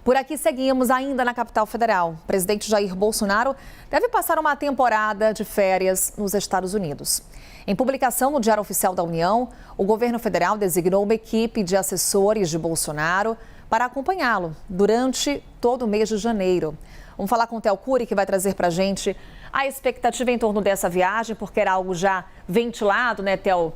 Por aqui seguimos ainda na capital federal. O presidente Jair Bolsonaro deve passar uma temporada de férias nos Estados Unidos. Em publicação no Diário Oficial da União, o governo federal designou uma equipe de assessores de Bolsonaro para acompanhá-lo durante todo o mês de janeiro. Vamos falar com o Theo Cury, que vai trazer para a gente a expectativa em torno dessa viagem, porque era algo já ventilado, né, Theo?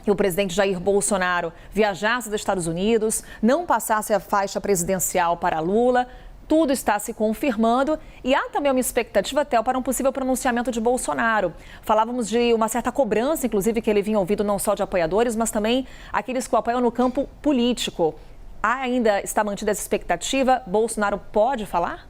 Que o presidente Jair Bolsonaro viajasse dos Estados Unidos, não passasse a faixa presidencial para Lula. Tudo está se confirmando e há também uma expectativa, Theo, para um possível pronunciamento de Bolsonaro. Falávamos de uma certa cobrança, inclusive, que ele vinha ouvindo não só de apoiadores, mas também aqueles que o apoiam no campo político. Ainda está mantida essa expectativa? Bolsonaro pode falar?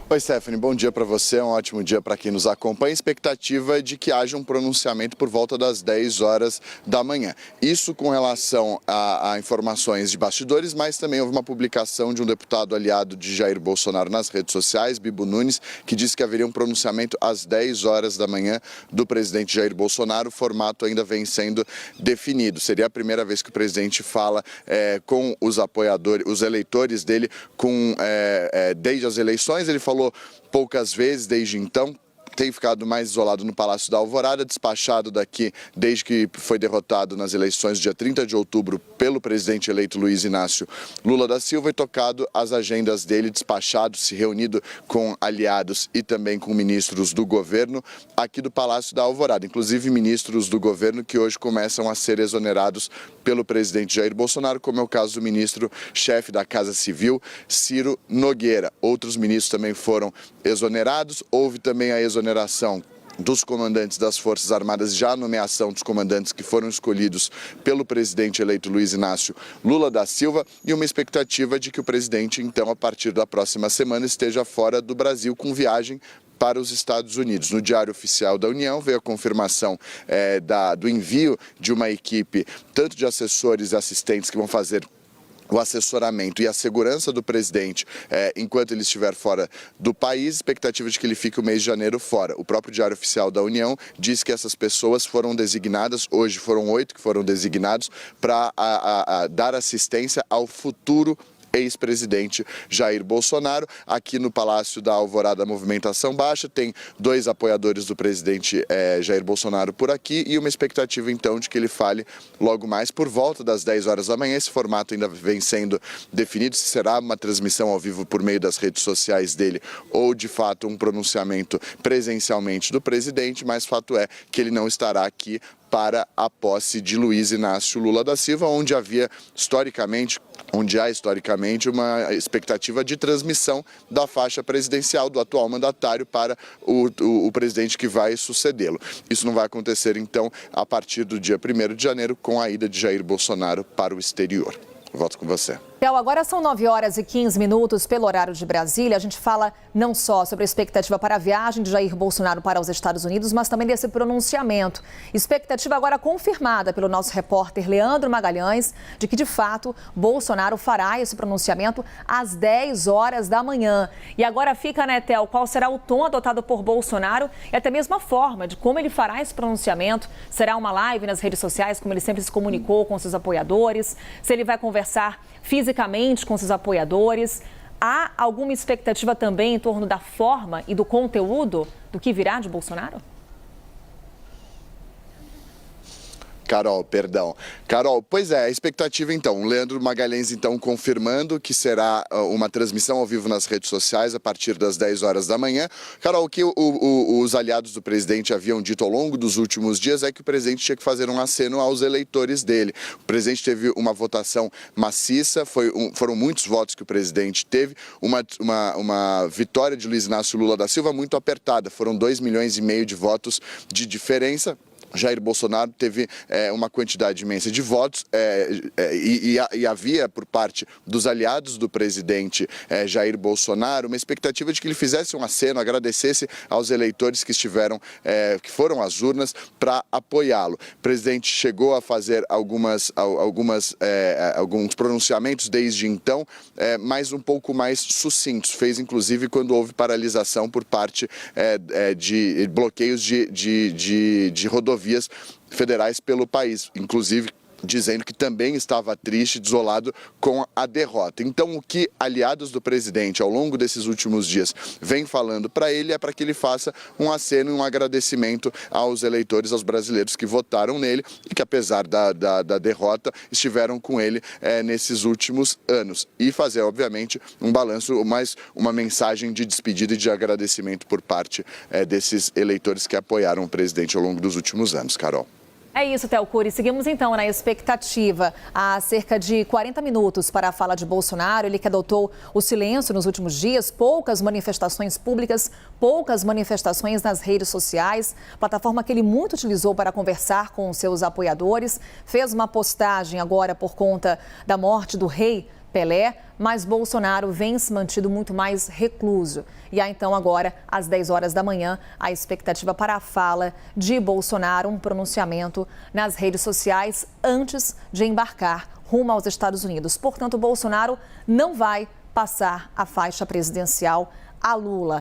Oi, Stephanie, bom dia para você, um ótimo dia para quem nos acompanha. A expectativa é de que haja um pronunciamento por volta das 10 horas da manhã. Isso com relação a informações de bastidores, mas também houve uma publicação de um deputado aliado de Jair Bolsonaro nas redes sociais, Bibo Nunes, que disse que haveria um pronunciamento às 10 horas da manhã do presidente Jair Bolsonaro. O formato ainda vem sendo definido. Seria a primeira vez que o presidente fala com os apoiadores, os eleitores dele, desde as eleições. Ele falou poucas vezes desde então, tem ficado mais isolado no Palácio da Alvorada, despachado daqui desde que foi derrotado nas eleições do dia 30 de outubro pelo presidente eleito Luiz Inácio Lula da Silva e tocado as agendas dele, despachado, se reunido com aliados e também com ministros do governo aqui do Palácio da Alvorada, inclusive ministros do governo que hoje começam a ser exonerados pelo presidente Jair Bolsonaro, como é o caso do ministro-chefe da Casa Civil, Ciro Nogueira. Outros ministros também foram exonerados, houve também a exoneração dos comandantes das Forças Armadas, já a nomeação dos comandantes que foram escolhidos pelo presidente eleito Luiz Inácio Lula da Silva e uma expectativa de que o presidente, então, a partir da próxima semana, esteja fora do Brasil com viagem para os Estados Unidos. No Diário Oficial da União veio a confirmação do envio de uma equipe, tanto de assessores e assistentes que vão fazer o assessoramento e a segurança do presidente enquanto ele estiver fora do país, expectativa de que ele fique o mês de janeiro fora. O próprio Diário Oficial da União diz que essas pessoas foram designadas, hoje foram 8 que foram designados para dar assistência ao futuro ex-presidente Jair Bolsonaro. Aqui no Palácio da Alvorada, a movimentação baixa, tem 2 apoiadores do presidente Jair Bolsonaro por aqui e uma expectativa então de que ele fale logo mais por volta das 10 horas da manhã. Esse formato ainda vem sendo definido, se será uma transmissão ao vivo por meio das redes sociais dele ou de fato um pronunciamento presencialmente do presidente, mas fato é que ele não estará aqui para a posse de Luiz Inácio Lula da Silva, onde há historicamente uma expectativa de transmissão da faixa presidencial do atual mandatário para o presidente que vai sucedê-lo. Isso não vai acontecer, então, a partir do dia 1º de janeiro, com a ida de Jair Bolsonaro para o exterior. Volto com você. Theo, agora são 9 horas e 15 minutos pelo horário de Brasília. A gente fala não só sobre a expectativa para a viagem de Jair Bolsonaro para os Estados Unidos, mas também desse pronunciamento. Expectativa agora confirmada pelo nosso repórter Leandro Magalhães de que, de fato, Bolsonaro fará esse pronunciamento às 10 horas da manhã. E agora fica, né, Theo, qual será o tom adotado por Bolsonaro e até mesmo a forma de como ele fará esse pronunciamento. Será uma live nas redes sociais, como ele sempre se comunicou com seus apoiadores? Se ele vai conversar fisicamente com seus apoiadores? Há alguma expectativa também em torno da forma e do conteúdo do que virá de Bolsonaro? Carol, pois é, a expectativa então, o Leandro Magalhães então confirmando que será uma transmissão ao vivo nas redes sociais a partir das 10 horas da manhã. Carol, o que os aliados do presidente haviam dito ao longo dos últimos dias é que o presidente tinha que fazer um aceno aos eleitores dele. O presidente teve uma votação maciça, foram muitos votos que o presidente teve, uma vitória de Luiz Inácio Lula da Silva muito apertada, foram 2,5 milhões de votos de diferença. Jair Bolsonaro teve uma quantidade imensa de votos e havia, por parte dos aliados do presidente Jair Bolsonaro, uma expectativa de que ele fizesse um aceno, agradecesse aos eleitores que foram às urnas para apoiá-lo. O presidente chegou a fazer alguns pronunciamentos desde então, mas um pouco mais sucintos. Fez, inclusive, quando houve paralisação por parte de bloqueios de rodovias federais pelo país, inclusive dizendo que também estava triste, desolado com a derrota. Então, o que aliados do presidente ao longo desses últimos dias vem falando para ele é para que ele faça um aceno e um agradecimento aos eleitores, aos brasileiros que votaram nele e que, apesar da derrota, estiveram com ele nesses últimos anos. E fazer, obviamente, um balanço, mais uma mensagem de despedida e de agradecimento por parte desses eleitores que apoiaram o presidente ao longo dos últimos anos, Carol. É isso, Théo Cury. Seguimos então na expectativa. Há cerca de 40 minutos para a fala de Bolsonaro, ele que adotou o silêncio nos últimos dias, poucas manifestações públicas, poucas manifestações nas redes sociais, plataforma que ele muito utilizou para conversar com seus apoiadores, fez uma postagem agora por conta da morte do rei Pelé, mas Bolsonaro vem se mantido muito mais recluso. E há então agora, às 10 horas da manhã, a expectativa para a fala de Bolsonaro, um pronunciamento nas redes sociais antes de embarcar rumo aos Estados Unidos. Portanto, Bolsonaro não vai passar a faixa presidencial a Lula.